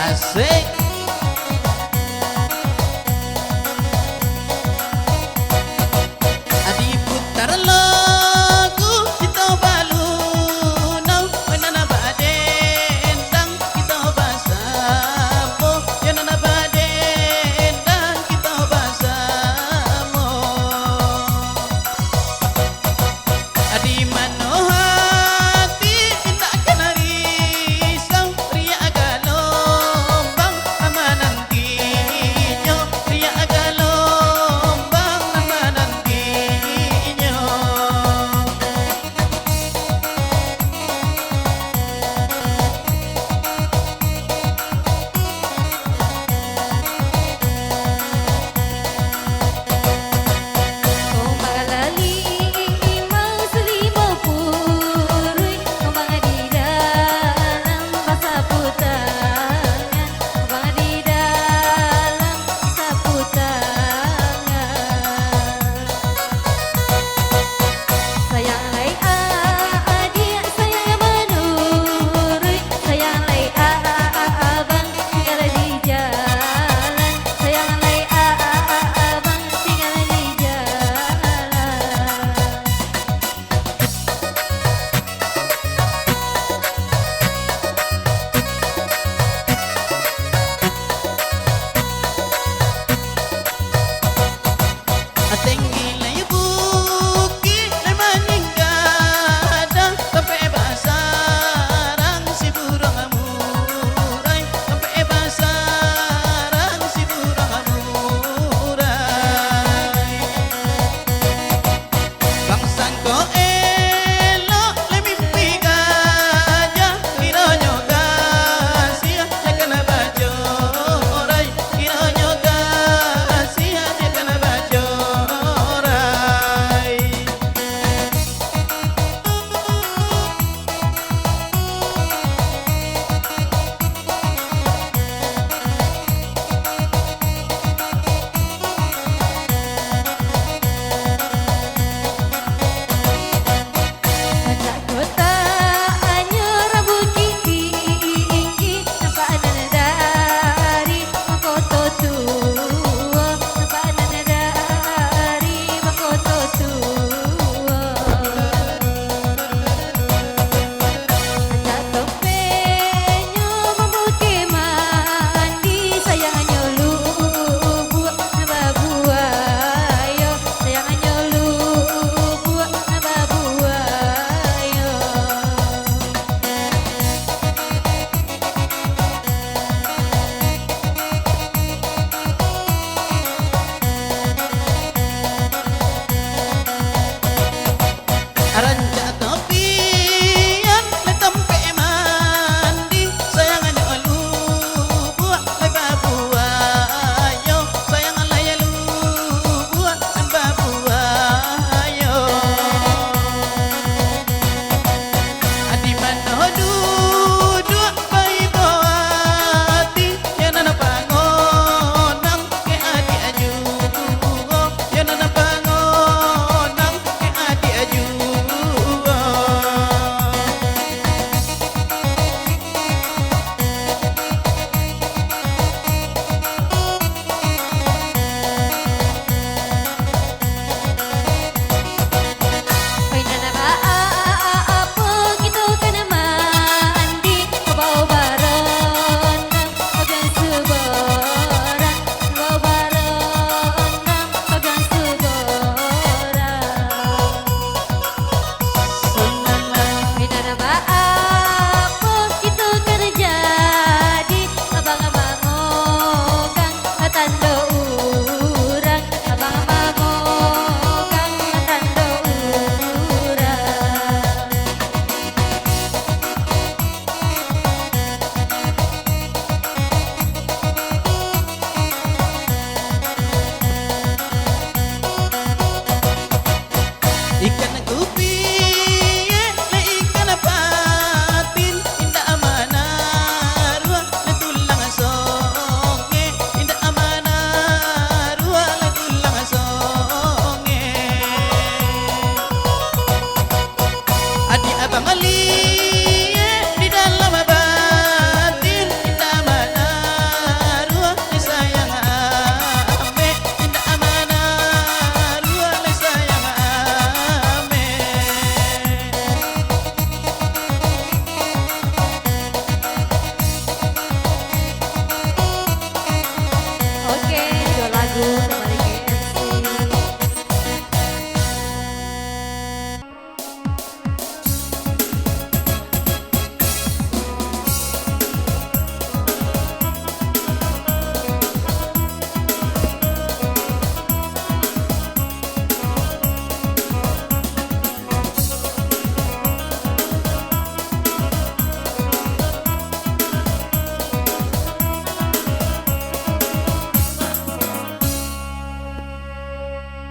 Asik. Adi putar lagu kita baluno nana baden dan kita basamo ya nana baden dan kita basamo adi manohati tak kena risau ria agalombang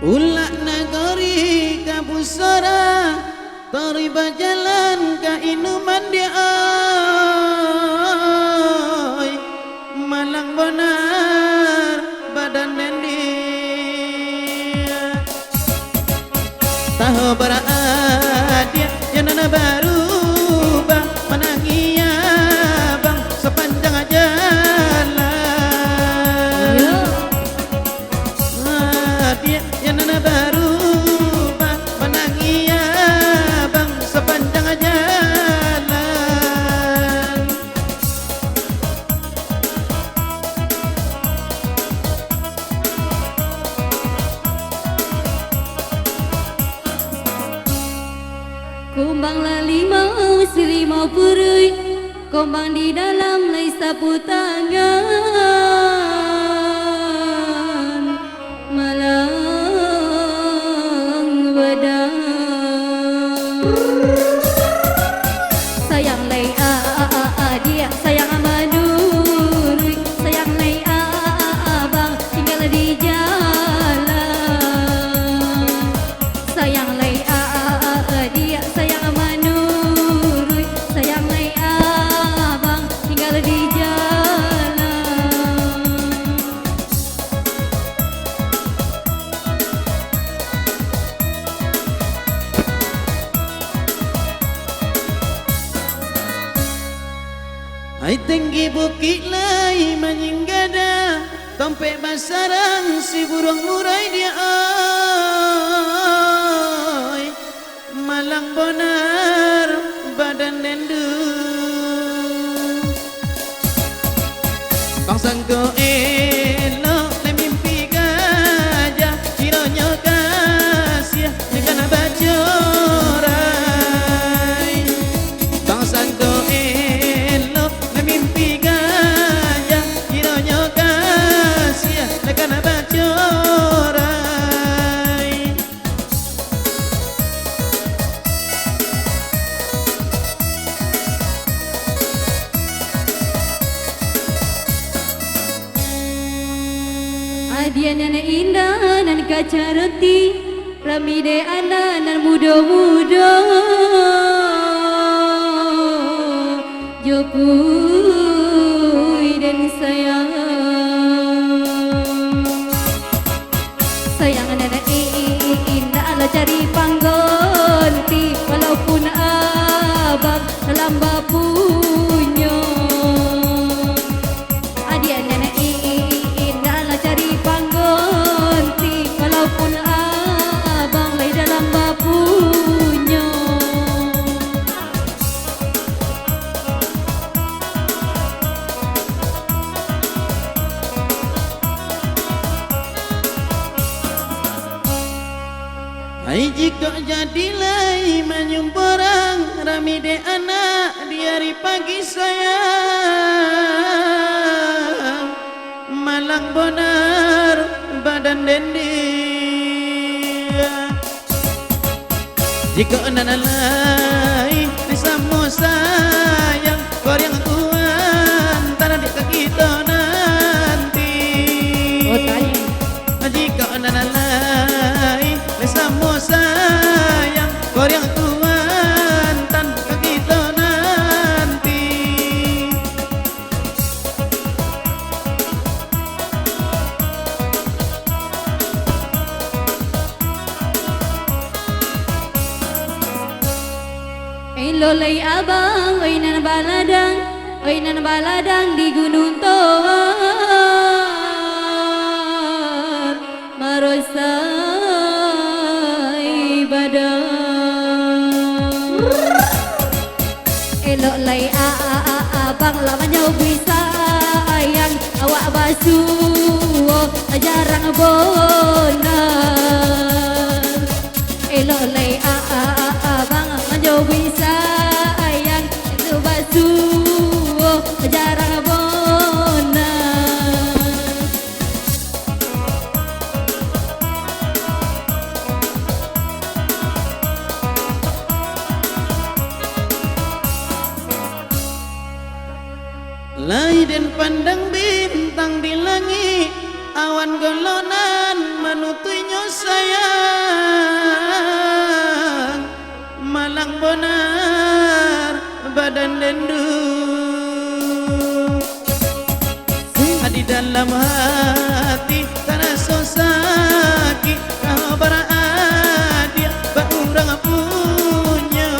Ulak nagari kabusara Toriba jalan ka inuman dia ay Malang benar badan dan dia Tahu beradia yang nana baru bang Menangia bang sepanjang jalan Dia yang nana baru bang Menangia bang sepanjang jalan Kumbang limau selimau purui Kumbang di dalam lai sapu tangan Malang bedang Sayang lai dia sayang amanurui Sayang lai abang tinggal di jalan Sayang lai dia sayang amanurui Sayang lai abang tinggal di jalan Hai tinggi bukit lai menyinggada Tompe basarang si burung murai dia ay Malang benar badan dendu Bangsangko elok le mimpi gajah Cironyo kasih dengan bacorai Bangsangko elok le mimpi gajah Cironyo kasih dengan bacorai Adian nan indah nan kaca reti Rami de anak nan muda-muda Jopui dan sayang Sayang nan indah ala cari pangganti Walaupun abang dalam bapunya Adian nan indah ala cari pangganti Walaupun abang lai dalam bapunya Hai jika jadilah menyumporang Rami de anak di hari pagi sayang Malang benar badan dan dia Jika nanalai disamu sayang Kau yang tuan tanah di kita nanti Oh tanya Jika nanalai disamu sayang Kau yang tuan tanah kita nanti Lolai abang, oi nan baladang di Gunung Toar Marosai badang Lolai abang lamanya bisa ayang awak basuh jarang bonar Lolai abang lamanya bisa ayang itu basuh jarang bonar Lai dan pandang bintang di langit awan golonan manutuinyo sayang malang bonar badan dendu di dalam hati terasa sakit kau berada berurang punya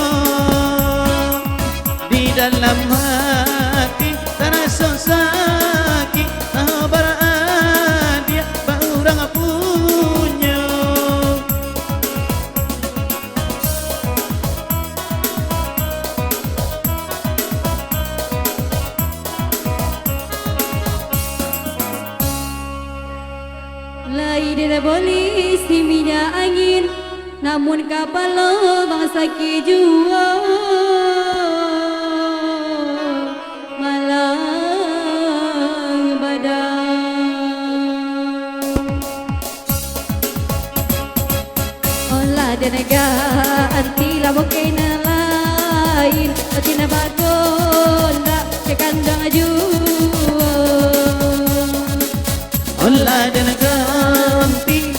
di dalam hati terasa sakit kau berada berurang punya Lai dia boleh si minyak angin, namun kapal lo bangsa jua malang badan. Olah dia negara anti lah bukan lain, patina bakon tak cekandang jua. Olah dan ganti